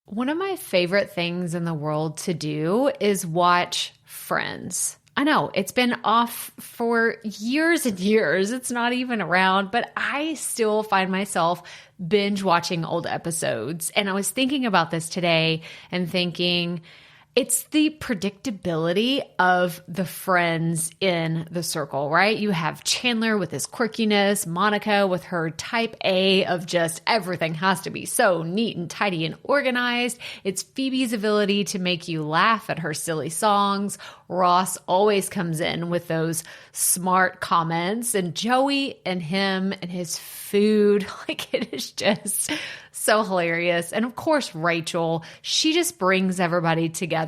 One of my favorite things in the world to do is watch Friends. I know it's been off for years and years. It's not even around, but I still find myself binge watching old episodes. And I was thinking about this today and thinking, it's the predictability of the friends in the circle, right? You have Chandler with his quirkiness, Monica with her type A of just everything has to be so neat and tidy and organized. It's Phoebe's ability to make you laugh at her silly songs. Ross always comes in with those smart comments, and Joey and him and his food, like it is just so hilarious. And of course, Rachel, she just brings everybody together,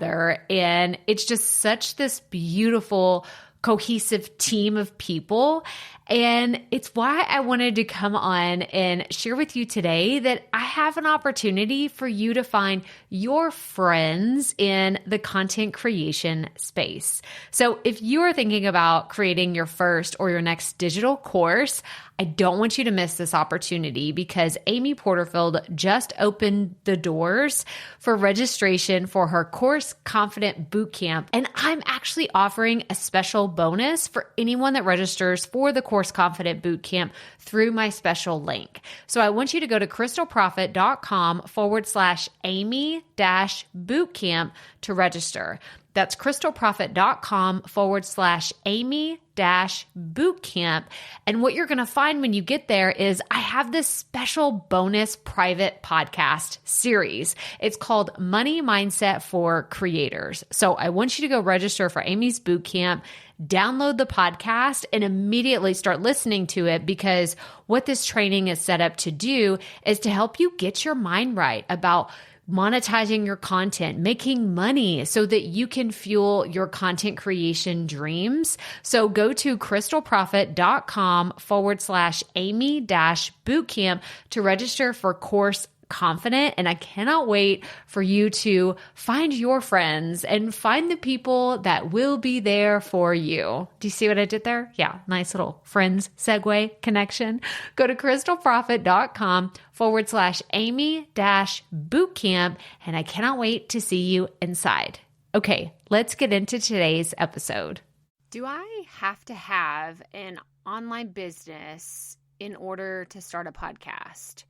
and it's just such this beautiful, cohesive team of people. And it's why I wanted to come on and share with you today that I have an opportunity for you to find your friends in the content creation space. So if you are thinking about creating your first or your next digital course, I don't want you to miss this opportunity because Amy Porterfield just opened the doors for registration for her Course Confident Bootcamp. And I'm actually offering a special bonus for anyone that registers for the Course Confident Bootcamp through my special link. So I want you to go to crystalprofit.com/Amy-bootcamp to register. That's crystalprofit.com/Amy-bootcamp. And what you're going to find when you get there is I have this special bonus private podcast series. It's called Money Mindset for Creators. So I want you to go register for Amy's bootcamp, download the podcast, and immediately start listening to it, because what this training is set up to do is to help you get your mind right about monetizing your content, making money so that you can fuel your content creation dreams. So go to crystalprofit.com/Amy-bootcamp to register for Course Confident. And I cannot wait for you to find your friends and find the people that will be there for you. Do you see what I did there? Yeah, nice little friends segue connection. Go to crystalprofit.com/Amy-bootcamp. And I cannot wait to see you inside. Okay, let's get into today's episode. Do I have to have an online business in order to start a podcast?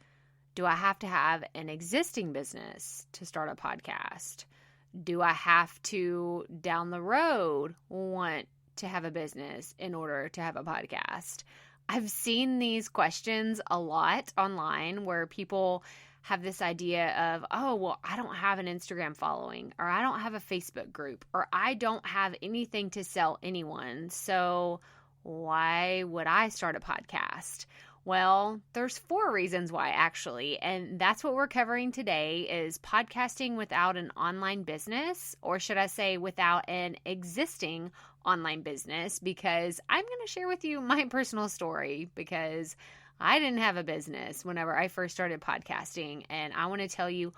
Do I have to have an existing business to start a podcast? Do I have to, down the road, want to have a business in order to have a podcast? I've seen these questions a lot online where people have this idea of, oh, well, I don't have an Instagram following, or I don't have a Facebook group, or I don't have anything to sell anyone. So why would I start a podcast? Well, there's 4 reasons why, actually, and that's what we're covering today is podcasting without an online business, or should I say without an existing online business, because I'm going to share with you my personal story, because I didn't have a business whenever I first started podcasting, and I want to tell you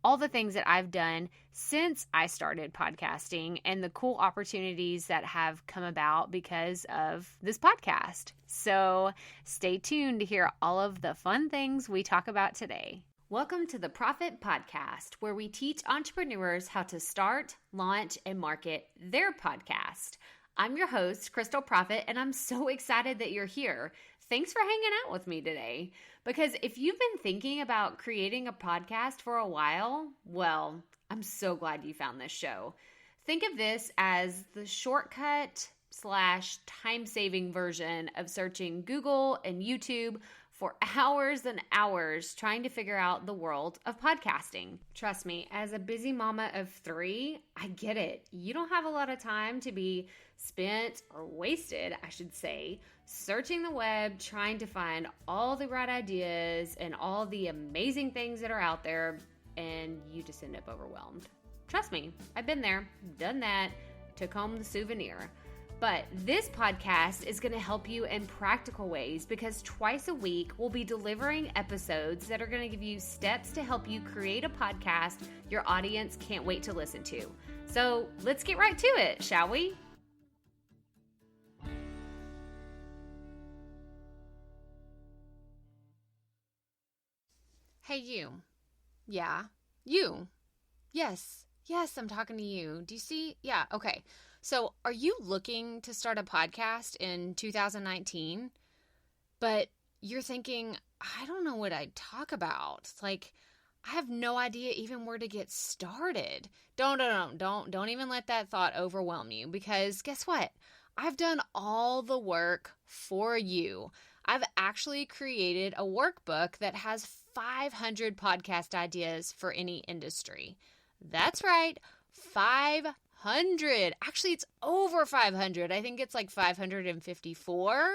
all the things that I've done since I started podcasting and the cool opportunities that have come about because of this podcast. So stay tuned to hear all of the fun things we talk about today. Welcome to the Profit Podcast, where we teach entrepreneurs how to start, launch, and market their podcast. I'm your host, Crystal Profit, and I'm so excited that you're here. Thanks for hanging out with me today. Because if you've been thinking about creating a podcast for a while, well, I'm so glad you found this show. Think of this as the shortcut / time-saving version of searching Google and YouTube for hours and hours trying to figure out the world of podcasting. Trust me, as a busy mama of 3, I get it. You don't have a lot of time to be spent, or wasted, I should say, searching the web, trying to find all the right ideas and all the amazing things that are out there, and you just end up overwhelmed. Trust me, I've been there, done that, took home the souvenir. But this podcast is going to help you in practical ways, because twice a week we'll be delivering episodes that are going to give you steps to help you create a podcast your audience can't wait to listen to. So let's get right to it, shall we? Hey, you. Yeah, you. Yes. Yes, I'm talking to you. Do you see? Yeah. Okay. So are you looking to start a podcast in 2019? But you're thinking, I don't know what I'd talk about. It's like, I have no idea even where to get started. Don't even let that thought overwhelm you, because guess what? I've done all the work for you. I've actually created a workbook that has 500 podcast ideas for any industry. That's right, 500. Actually, it's over 500. I think it's like 554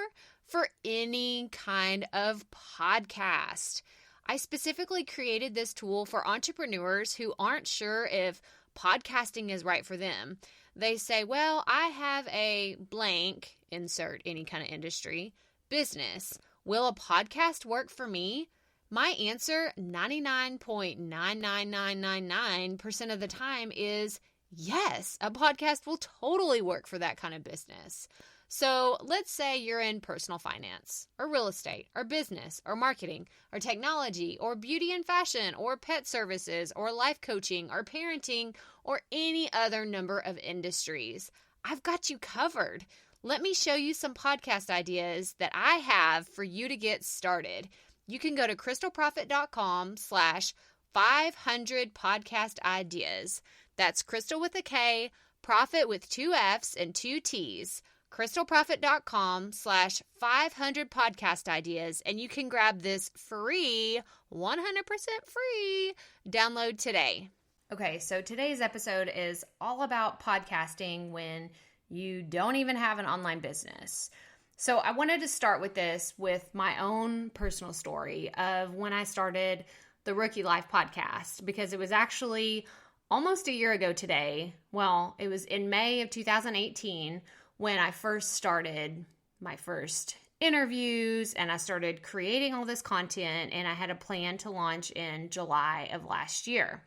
for any kind of podcast. I specifically created this tool for entrepreneurs who aren't sure if podcasting is right for them. They say, well, I have a blank, insert any kind of industry, business. Will a podcast work for me? My answer, 99.99999% of the time, is yes, a podcast will totally work for that kind of business. So let's say you're in personal finance or real estate or business or marketing or technology or beauty and fashion or pet services or life coaching or parenting or any other number of industries. I've got you covered. Let me show you some podcast ideas that I have for you to get started. You can go to crystalprofit.com/500 podcast ideas. That's Crystal with a K, Profit with 2 F's and 2 T's. crystalprofit.com/500 podcast ideas, and you can grab this free, 100% free download today. Okay, so today's episode is all about podcasting when you don't even have an online business. So I wanted to start with this with my own personal story of when I started the Rookie Life podcast, because it was actually almost a year ago today. Well, it was in May of 2018 when I first started my first interviews and I started creating all this content, and I had a plan to launch in July of last year.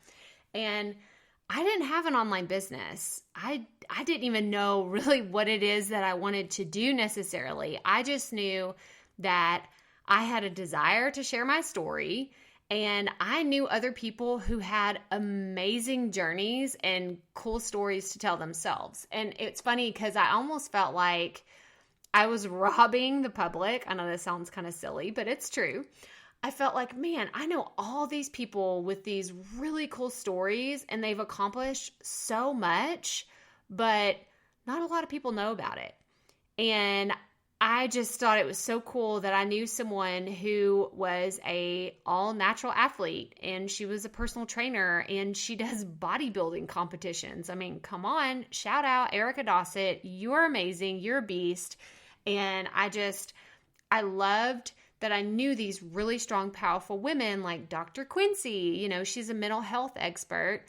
And I didn't have an online business. I didn't even know really what it is that I wanted to do necessarily. I just knew that I had a desire to share my story, and I knew other people who had amazing journeys and cool stories to tell themselves. And it's funny because I almost felt like I was robbing the public. I know this sounds kind of silly, but it's true. I felt like, man, I know all these people with these really cool stories and they've accomplished so much, but not a lot of people know about it. And I just thought it was so cool that I knew someone who was a all natural athlete, and she was a personal trainer, and she does bodybuilding competitions. I mean, come on, shout out Erica Dossett. You're amazing. You're a beast. And I loved that I knew these really strong, powerful women like Dr. Quincy. You know, she's a mental health expert,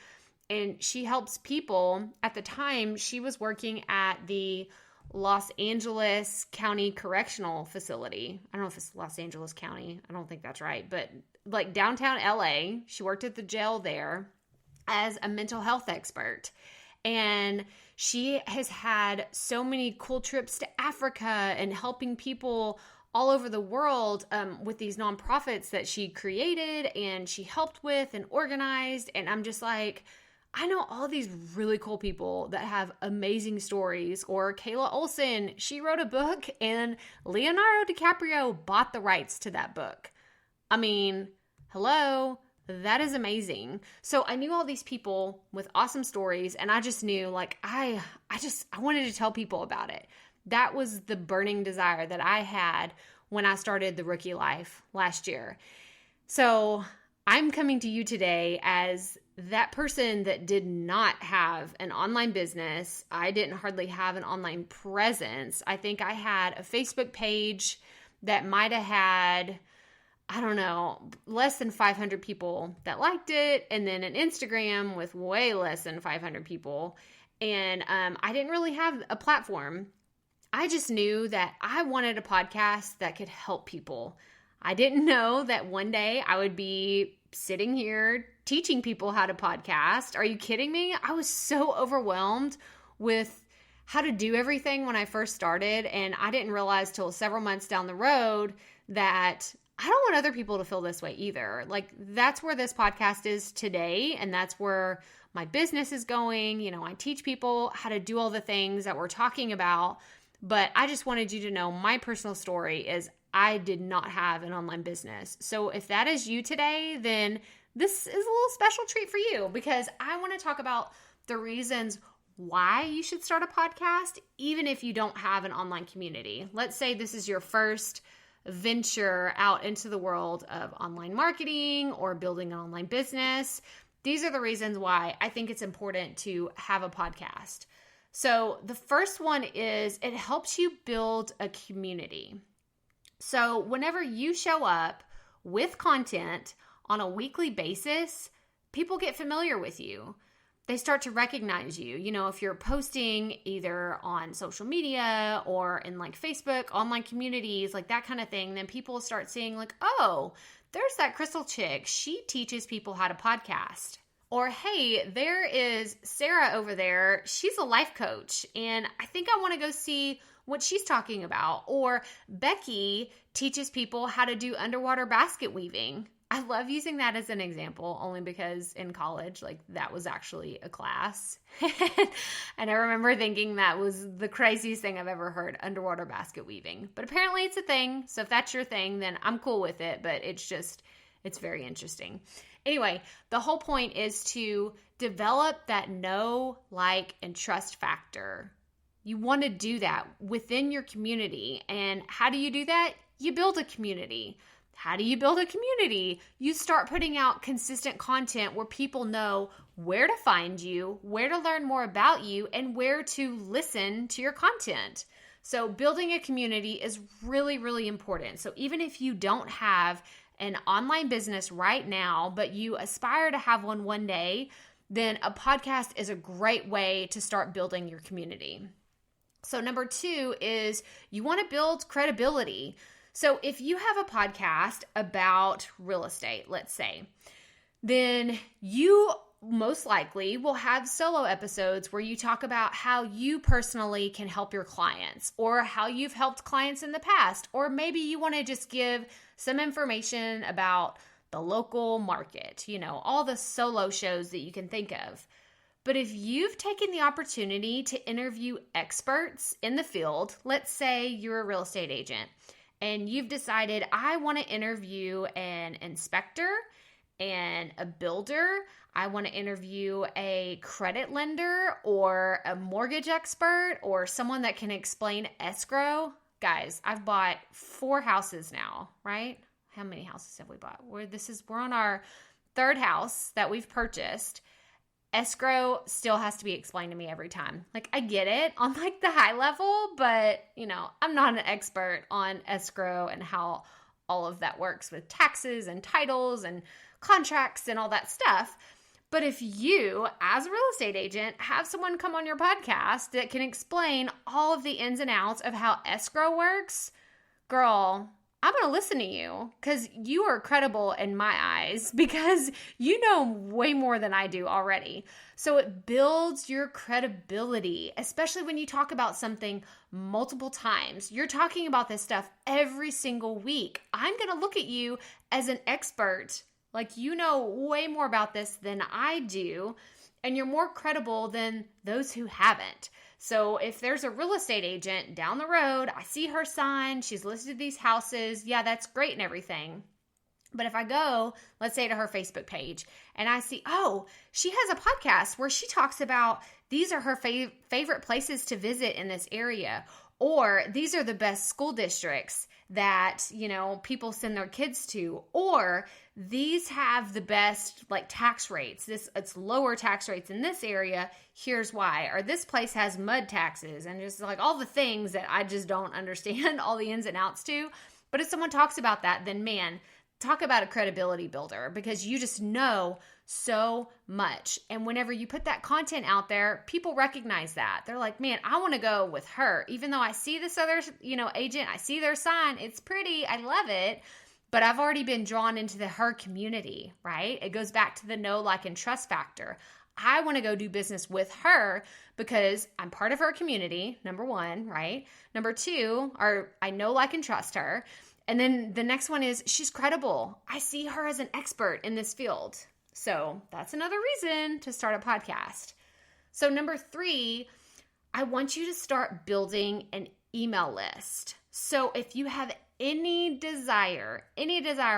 and she helps people. At the time, she was working at the Los Angeles County Correctional Facility. I don't know if it's Los Angeles County. I don't think that's right. But like downtown LA, she worked at the jail there as a mental health expert. And she has had so many cool trips to Africa and helping people all over the world with these nonprofits that she created and she helped with and organized. And I'm just like, I know all these really cool people that have amazing stories. Or Kayla Olson, she wrote a book and Leonardo DiCaprio bought the rights to that book. I mean, hello, that is amazing. So I knew all these people with awesome stories, and I just knew like, I wanted to tell people about it. That was the burning desire that I had when I started the Rookie Life last year. So I'm coming to you today as that person that did not have an online business. I didn't hardly have an online presence. I think I had a Facebook page that might have had, I don't know, less than 500 people that liked it, and then an Instagram with way less than 500 people. And I didn't really have a platform. I just knew that I wanted a podcast that could help people. I didn't know that one day I would be sitting here teaching people how to podcast. Are you kidding me? I was so overwhelmed with how to do everything when I first started, and I didn't realize till several months down the road that I don't want other people to feel this way either. Like, that's where this podcast is today, and that's where my business is going. I teach people how to do all the things that we're talking about, but I just wanted you to know my personal story is I did not have an online business. So if that is you today, then this is a little special treat for you, because I want to talk about the reasons why you should start a podcast, even if you don't have an online community. Let's say this is your first venture out into the world of online marketing or building an online business. These are the reasons why I think it's important to have a podcast. So the first one is it helps you build a community. So whenever you show up with content on a weekly basis, people get familiar with you. They start to recognize you. If you're posting either on social media or in like Facebook, online communities, like that kind of thing, then people start seeing like, oh, there's that Crystal chick. She teaches people how to podcast. Or, hey, there is Sarah over there. She's a life coach, and I think I want to go see what she's talking about. Or Becky teaches people how to do underwater basket weaving. I love using that as an example only because in college, like that was actually a class. And I remember thinking that was the craziest thing I've ever heard, underwater basket weaving. But apparently it's a thing. So if that's your thing, then I'm cool with it. But it's very interesting. Anyway, the whole point is to develop that know, like, and trust factor. You want to do that within your community. And how do you do that? You build a community. How do you build a community? You start putting out consistent content where people know where to find you, where to learn more about you, and where to listen to your content. So building a community is really, really important. So even if you don't have an online business right now, but you aspire to have one day, then a podcast is a great way to start building your community. So number 2 is you want to build credibility. So if you have a podcast about real estate, let's say, then you most likely will have solo episodes where you talk about how you personally can help your clients or how you've helped clients in the past. Or maybe you want to just give some information about the local market, all the solo shows that you can think of. But if you've taken the opportunity to interview experts in the field, let's say you're a real estate agent, and you've decided, I want to interview an inspector and a builder. I want to interview a credit lender or a mortgage expert or someone that can explain escrow. Guys, I've bought 4 houses now, right? How many houses have we bought? We're on our 3rd house that we've purchased. Escrow still has to be explained to me every time. Like, I get it on like the high level, but I'm not an expert on escrow and how all of that works with taxes and titles and contracts and all that stuff. But if you, as a real estate agent, have someone come on your podcast that can explain all of the ins and outs of how escrow works, girl, I'm going to listen to you because you are credible in my eyes because you know way more than I do already. So it builds your credibility, especially when you talk about something multiple times. You're talking about this stuff every single week. I'm going to look at you as an expert. Like, you know way more about this than I do, and you're more credible than those who haven't. So if there's a real estate agent down the road, I see her sign, she's listed these houses, yeah, that's great and everything. But if I go, let's say to her Facebook page, and I see, oh, she has a podcast where she talks about these are her favorite places to visit in this area, or these are the best school districts that, people send their kids to, or these have the best tax rates. It's lower tax rates in this area. Here's why. Or this place has mud taxes and just all the things that I just don't understand all the ins and outs to. But if someone talks about that, then man, talk about a credibility builder because you just know so much. And whenever you put that content out there, people recognize that. They're like, man, I want to go with her. Even though I see this other, agent, I see their sign. It's pretty. I love it. But I've already been drawn into her community, right? It goes back to the know, like, and trust factor. I want to go do business with her because I'm part of her community, number one, right? Number two, I know, like, and trust her. And then the next one is she's credible. I see her as an expert in this field. So that's another reason to start a podcast. So number 3, I want you to start building an email list. So if you have any desire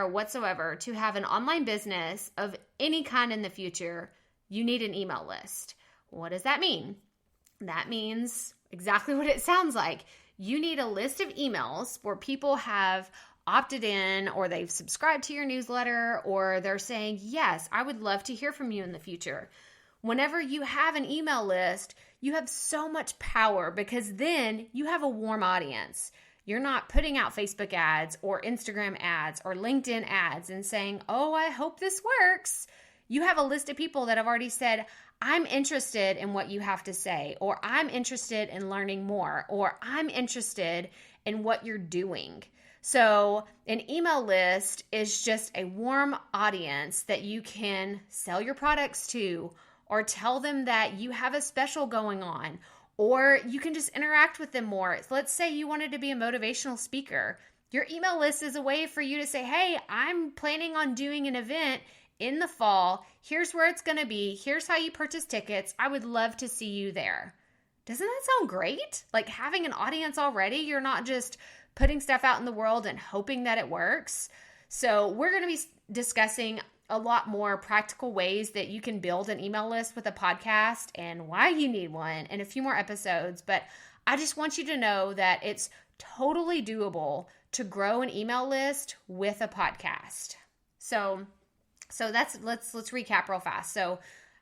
whatsoever to have an online business of any kind in the future, you need an email list. What does that mean? That means exactly what it sounds like. You need a list of emails where people have opted in, or they've subscribed to your newsletter, or they're saying, yes, I would love to hear from you in the future. Whenever you have an email list, you have so much power because then you have a warm audience. You're not putting out Facebook ads or Instagram ads or LinkedIn ads and saying, oh, I hope this works. You have a list of people that have already said, I'm interested in what you have to say, or I'm interested in learning more, or I'm interested in what you're doing. So an email list is just a warm audience that you can sell your products to, or tell them that you have a special going on, or you can just interact with them more. Let's say you wanted to be a motivational speaker. Your email list is a way for you to say, hey, I'm planning on doing an event in the fall. Here's where it's going to be. Here's how you purchase tickets. I would love to see you there. Doesn't that sound great? Like having an audience already, you're not just putting stuff out in the world and hoping that it works. So we're going to be discussing a lot more practical ways that you can build an email list with a podcast and why you need one in a few more episodes. But I just want you to know that it's totally doable to grow an email list with a podcast. So let's recap real fast. So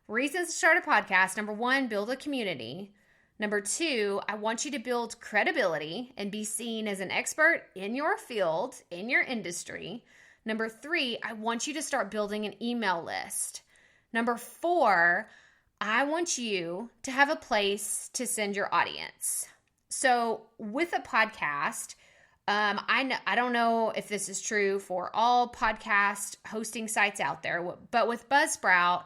reasons to start a podcast. Number 1, build a community. Number 2, I want you to build credibility and be seen as an expert in your field, in your industry. Number 3, I want you to start building an email list. Number 4, I want you to have a place to send your audience. So with a podcast, I don't know if this is true for all podcast hosting sites out there, but with Buzzsprout,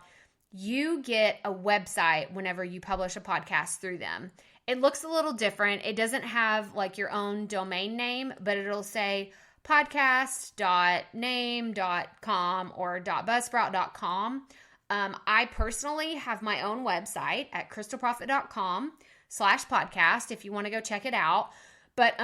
you get a website whenever you publish a podcast through them. It looks a little different. It doesn't have like your own domain name, but it'll say podcast.name.com or .buzzsprout.com. I personally have my own website at crystalprofit.com/podcast if you want to go check it out. But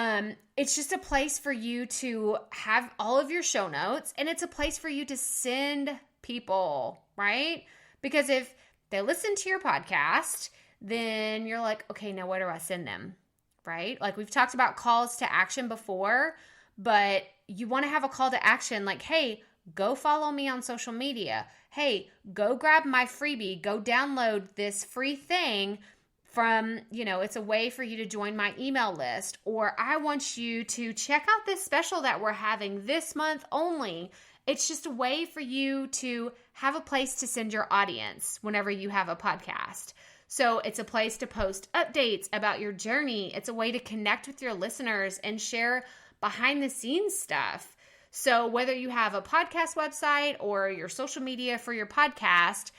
it's just a place for you to have all of your show notes, and it's a place for you to send people, right? Because if they listen to your podcast, then you're like, okay, now where do I send them, right? Like we've talked about calls to action before, but you want to have a call to action like, hey, go follow me on social media. Hey, go grab my freebie. Go download this free thing from, it's a way for you to join my email list. Or I want you to check out this special that we're having this month only. It's just a way for you to have a place to send your audience whenever you have a podcast. So it's a place to post updates about your journey. It's a way to connect with your listeners and share behind the scenes stuff. So whether you have a podcast website or your social media for your podcast,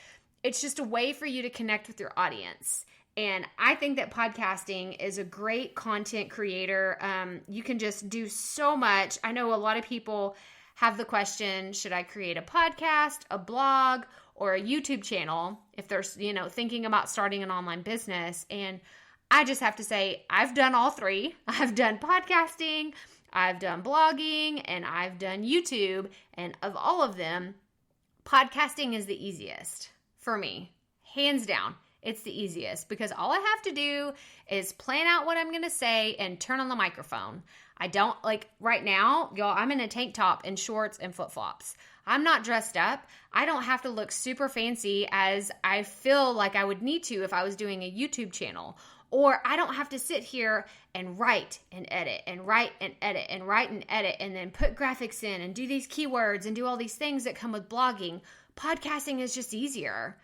it's just a way for you to connect with your audience. And I think that podcasting is a great content creator. You can just do so much. I know a lot of people have the question, should I create a podcast, a blog, or a YouTube channel if they're, thinking about starting an online business? And I just have to say, I've done all 3. I've done podcasting, I've done blogging, and I've done YouTube. And of all of them, podcasting is the easiest for me, hands down. It's the easiest because all I have to do is plan out what I'm going to say and turn on the microphone. I don't right now, y'all, I'm in a tank top and shorts and flip-flops. I'm not dressed up. I don't have to look super fancy as I feel like I would need to if I was doing a YouTube channel. Or I don't have to sit here and write and edit and write and edit and write and edit and then put graphics in and do these keywords and do all these things that come with blogging. Podcasting is just easier.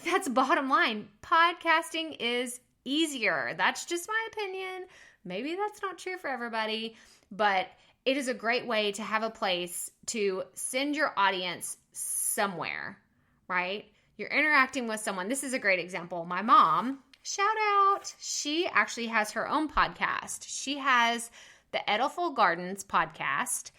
That's bottom line. Podcasting is easier. That's just my opinion. Maybe that's not true for everybody, but it is a great way to have a place to send your audience somewhere, right? You're interacting with someone. This is a great example. My mom, shout out, she actually has her own podcast. She has the Edible Gardens podcast.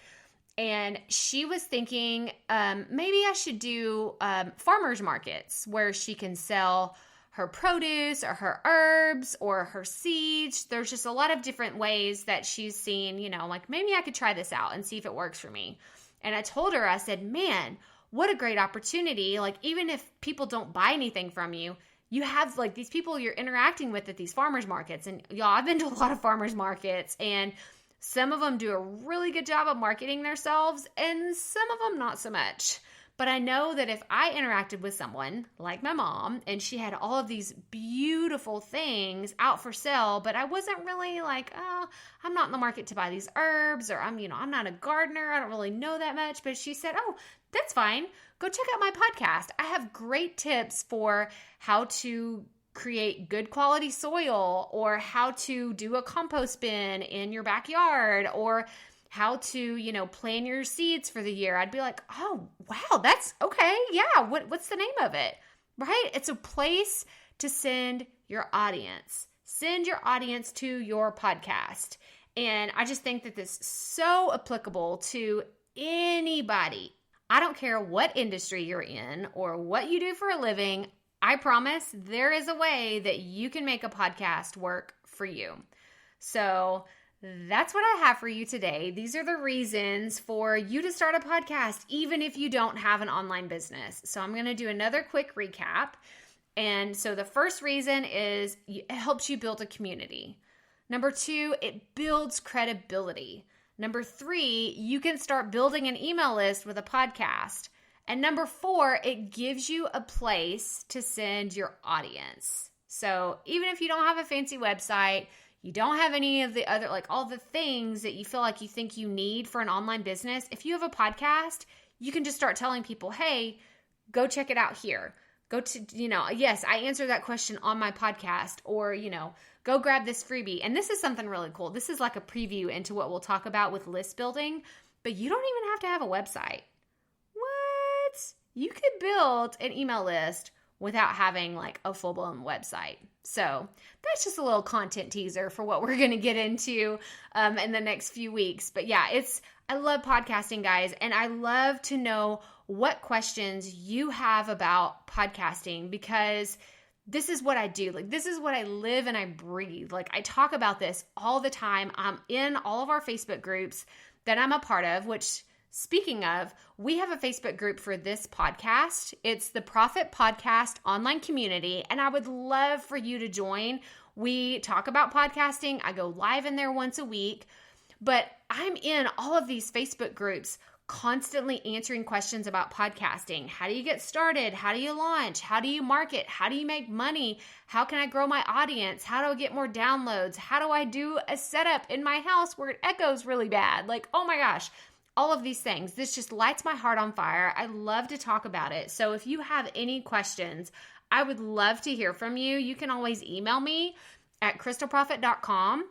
And she was thinking maybe I should do farmers markets where she can sell her produce or her herbs or her seeds. There's just a lot of different ways that she's seen, like maybe I could try this out and see if it works for me. And I told her, I said, man, what a great opportunity. Like even if people don't buy anything from you, you have like these people you're interacting with at these farmers markets. And y'all, I've been to a lot of farmers markets, and some of them do a really good job of marketing themselves and some of them not so much. But I know that if I interacted with someone like my mom and she had all of these beautiful things out for sale, but I wasn't really like, oh, I'm not in the market to buy these herbs, or I'm not a gardener. I don't really know that much. But she said, oh, that's fine. Go check out my podcast. I have great tips for how to create good quality soil, or how to do a compost bin in your backyard, or how to, plan your seeds for the year. I'd be like, oh, wow, that's okay. Yeah. What's the name of it? Right? It's a place to send your audience. Send your audience to your podcast. And I just think that this is so applicable to anybody. I don't care what industry you're in or what you do for a living. I promise there is a way that you can make a podcast work for you. So that's what I have for you today. These are the reasons for you to start a podcast, even if you don't have an online business. So I'm going to do another quick recap. And so the first reason is it helps you build a community. Number 2, it builds credibility. Number 3, you can start building an email list with a podcast. And number 4, it gives you a place to send your audience. So even if you don't have a fancy website, you don't have any of the other, like all the things that you feel like you think you need for an online business, if you have a podcast, you can just start telling people, hey, go check it out here. Go to, yes, I answered that question on my podcast, or, go grab this freebie. And this is something really cool. This is like a preview into what we'll talk about with list building, but you don't even have to have a website. What? You could build an email list without having like a full-blown website. So that's just a little content teaser for what we're going to get into in the next few weeks. But yeah, I love podcasting, guys, and I love to know what questions you have about podcasting, because this is what I do. Like, this is what I live and I breathe. Like, I talk about this all the time. I'm in all of our Facebook groups that I'm a part of, which, speaking of, we have a Facebook group for this podcast. It's the Profit Podcast Online Community, and I would love for you to join. We talk about podcasting. I go live in there once a week, but I'm in all of these Facebook groups constantly answering questions about podcasting. How do you get started? How do you launch? How do you market? How do you make money? How can I grow my audience? How do I get more downloads? How do I do a setup in my house where it echoes really bad? Like, oh my gosh. All of these things. This just lights my heart on fire. I love to talk about it. So if you have any questions, I would love to hear from you. You can always email me at crystalprofit.com,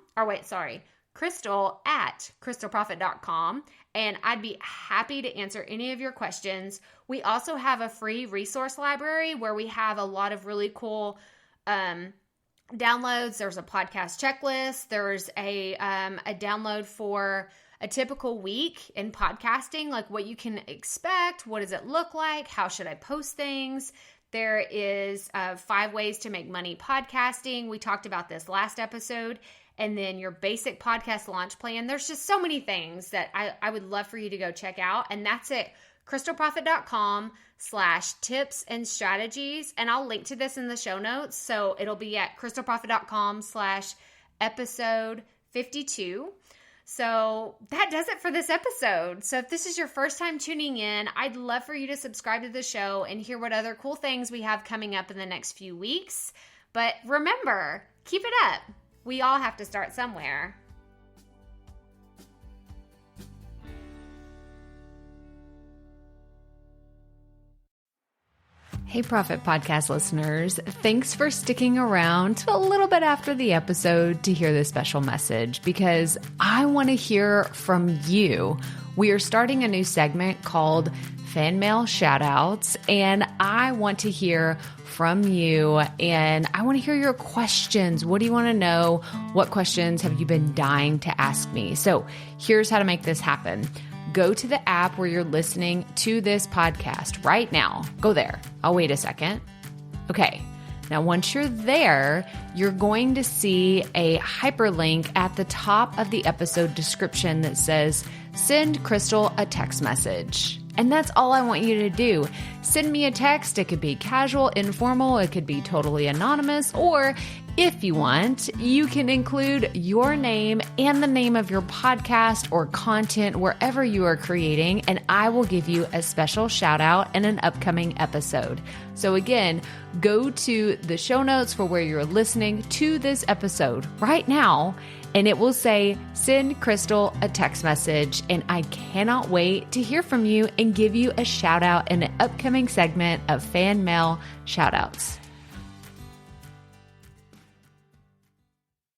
crystal@crystalprofit.com, and I'd be happy to answer any of your questions. We also have a free resource library where we have a lot of really cool downloads. There's a podcast checklist. There's a download for a typical week in podcasting, like what you can expect, what does it look like, how should I post things. There is 5 ways to make money podcasting. We talked about this last episode. And then your basic podcast launch plan. There's just so many things that I would love for you to go check out. And that's it. crystalprofit.com/tips and strategies. And I'll link to this in the show notes. So it'll be at crystalprofit.com/episode 52. So that does it for this episode. So if this is your first time tuning in, I'd love for you to subscribe to the show and hear what other cool things we have coming up in the next few weeks. But remember, keep it up. We all have to start somewhere. Hey, Profit Podcast listeners. Thanks for sticking around to a little bit after the episode to hear this special message, because I want to hear from you. We are starting a new segment called Fan Mail Shoutouts, and I want to hear from you, and I want to hear your questions. What do you want to know? What questions have you been dying to ask me? So here's how to make this happen. go to the app where you're listening to this podcast right now. Go there. I'll wait a second. Okay. Now, once you're there, you're going to see a hyperlink at the top of the episode description that says, send Crystal a text message. And that's all I want you to do. Send me a text. It could be casual, informal. It could be totally anonymous. Or if you want, you can include your name and the name of your podcast or content wherever you are creating, and I will give you a special shout out in an upcoming episode. So again, go to the show notes for where you're listening to this episode right now, and it will say, send Crystal a text message. And I cannot wait to hear from you and give you a shout out in an upcoming segment of fan mail shout outs.